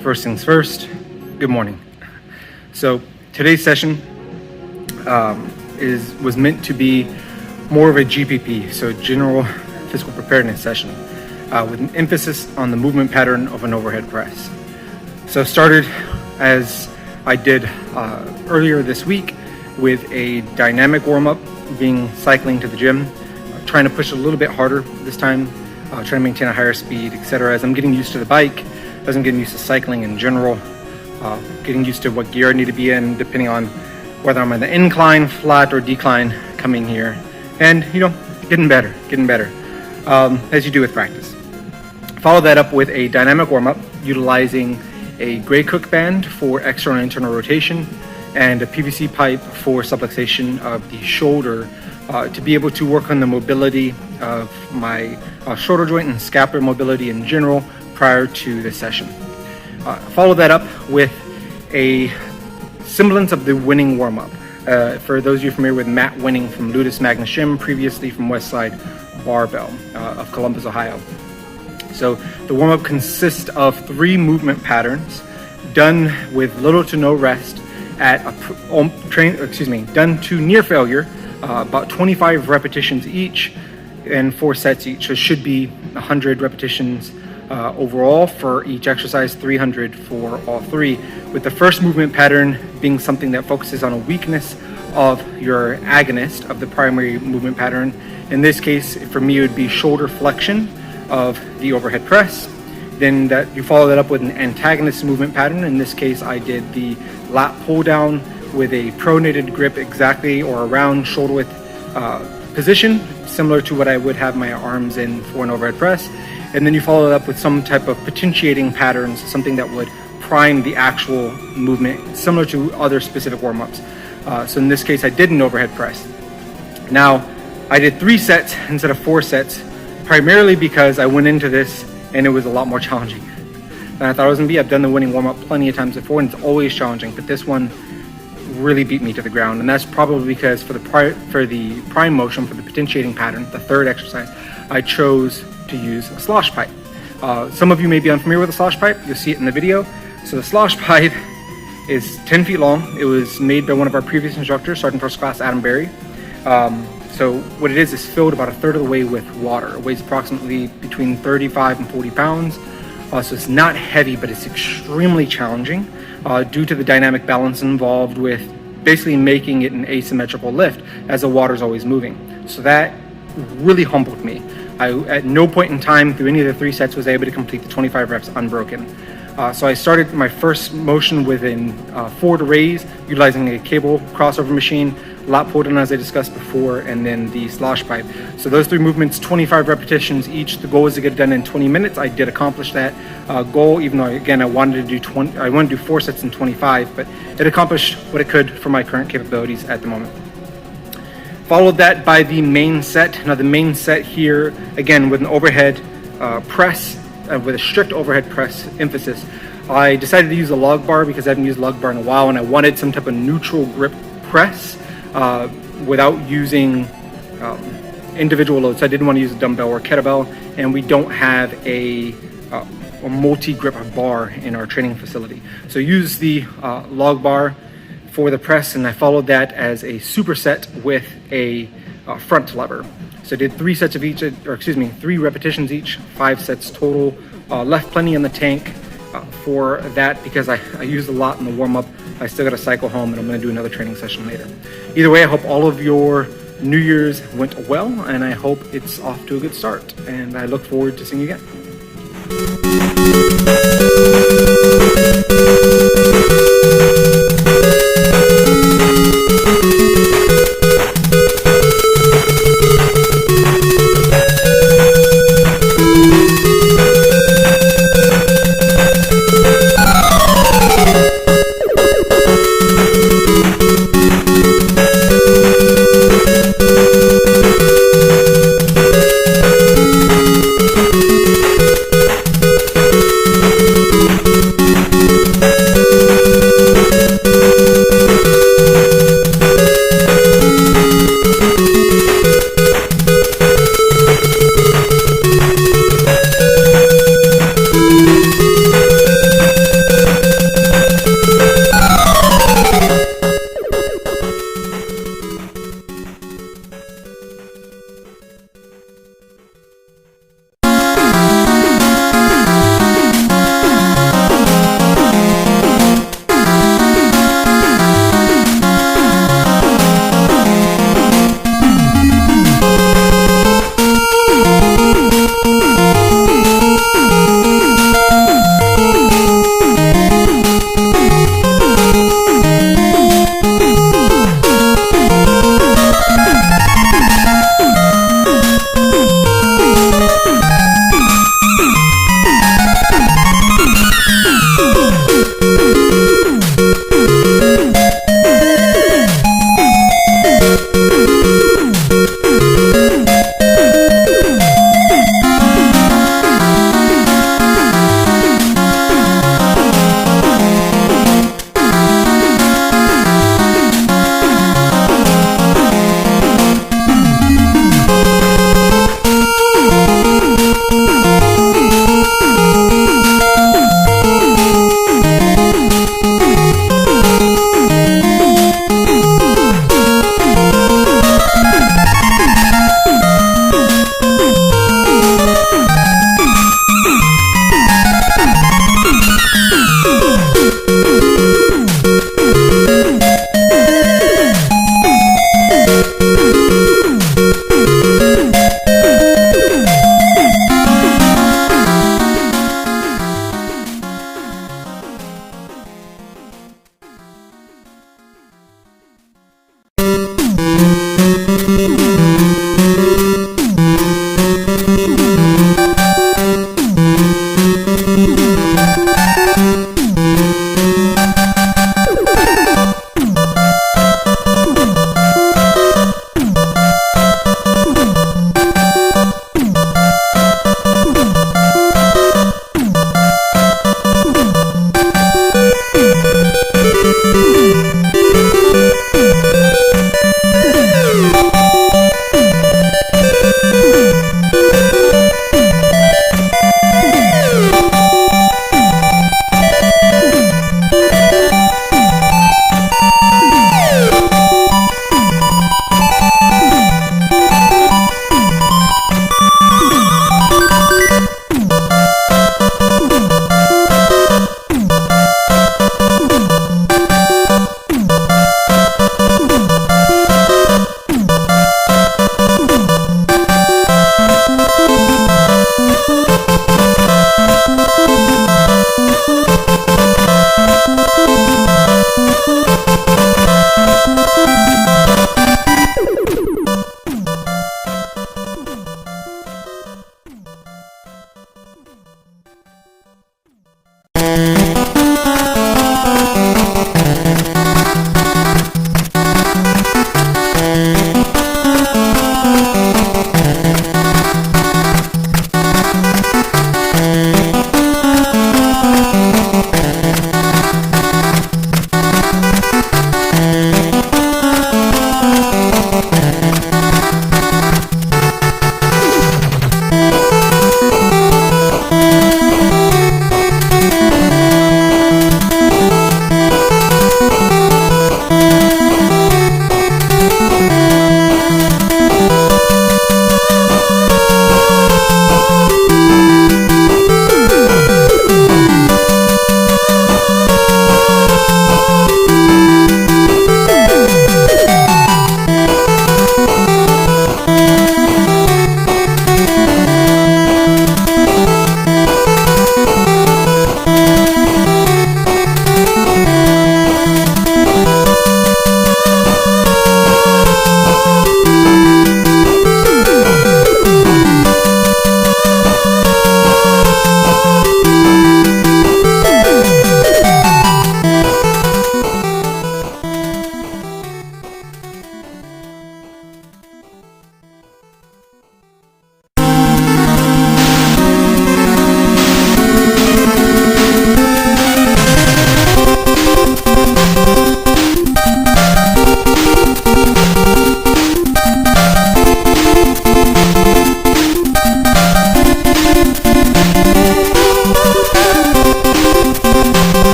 First things first, good morning. So today's session was meant to be more of a GPP, so general physical preparedness session, with an emphasis on the movement pattern of an overhead press. So started as I did earlier this week with a dynamic warm-up, cycling to the gym, trying to push a little bit harder this time, trying to maintain a higher speed, etc. As I'm getting used to the bike, as I'm getting used to cycling in general, getting used to what gear I need to be in, depending on whether I'm in the incline, flat, or decline coming here, and getting better, as you do with practice. Follow that up with a dynamic warm-up utilizing a gray cook band for external and internal rotation and a PVC pipe for subluxation of the shoulder to be able to work on the mobility of my shoulder joint and scapular mobility in general prior to the session. Follow that up with a semblance of the winning warm-up. For those of you familiar with Matt Winning from Ludus Magnus Gym, previously from Westside Barbell of Columbus, Ohio. So the warm-up consists of 3 movement patterns done with little to no rest at done to near failure, about 25 repetitions each and 4 sets each. So it should be 100 repetitions overall for each exercise, 300 for all 3, with the first movement pattern being something that focuses on a weakness of your agonist of the primary movement pattern. In this case, for me, it would be shoulder flexion of the overhead press. Then that you follow that up with an antagonist movement pattern. In this case, I did the lat pulldown with a pronated grip exactly or around shoulder width position, similar to what I would have my arms in for an overhead press. And then you follow it up with some type of potentiating patterns, something that would prime the actual movement, similar to other specific warm-ups. So in this case, I did an overhead press. Now, I did 3 sets instead of 4 sets, primarily because I went into this and it was a lot more challenging than I thought it was going to be. I've done the winning warm-up plenty of times before, and it's always challenging, but this one really beat me to the ground. And that's probably because for the prime motion, for the potentiating pattern, the 3rd exercise, I chose to use a slosh pipe. Some of you may be unfamiliar with a slosh pipe. You'll see it in the video. So the slosh pipe is 10 feet long. It was made by one of our previous instructors, Sergeant First Class Adam Berry. So what it is filled about 1/3 of the way with water. It weighs approximately between 35 and 40 pounds. So it's not heavy, but it's extremely challenging due to the dynamic balance involved with basically making it an asymmetrical lift as the water is always moving. So that really humbled me. I, at no point in time through any of the 3 sets, was able to complete the 25 reps unbroken. So I started my first motion with a forward raise, utilizing a cable crossover machine, lat pulldown as I discussed before, and then the slosh pipe. So those 3 movements, 25 repetitions each. The goal was to get it done in 20 minutes. I did accomplish that goal, even though again I wanted to do 4 sets in 25, but it accomplished what it could for my current capabilities at the moment. Followed that by the main set. Now the main set here, again with an overhead press, with a strict overhead press emphasis. I decided to use a log bar because I haven't used a log bar in a while, and I wanted some type of neutral grip press without using individual loads. So I didn't want to use a dumbbell or kettlebell, and we don't have a multi-grip bar in our training facility. So use the log bar for the press, and I followed that as a superset with a front lever. So I did 3 sets of each, 3 repetitions each, 5 sets total. Left plenty in the tank for that because I used a lot in the warm-up. I still got to cycle home, and I'm going to do another training session later. Either way, I hope all of your New Year's went well, and I hope it's off to a good start. And I look forward to seeing you again.